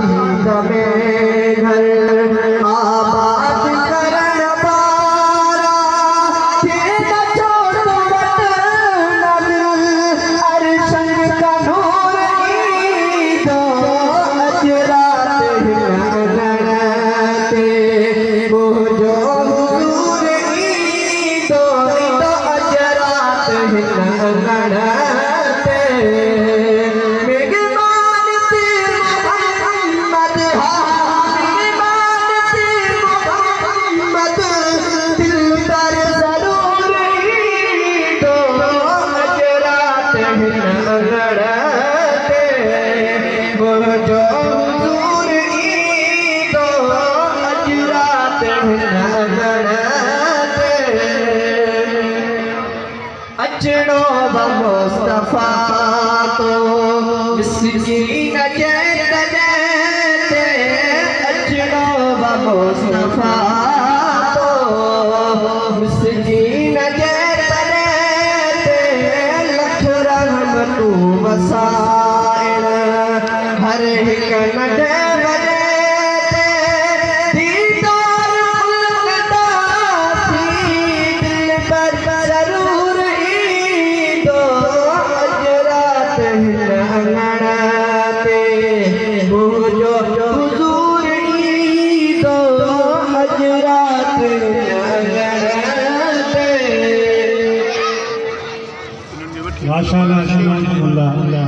दीद में घर आबाद करन पारा के न छोड़ वतन अरशंग का नूर ईद अजरात हिलते वो जो हुजूर ईद अजरात हिलते अचड़ो ब मुस्तफा तो मिस्कीन जैत जैते अचड़ो ब मुस्तफा तो मिस्कीन जैत जैते लख रहमतू वसाइल हर हिक नंढे माशाअल्लाह।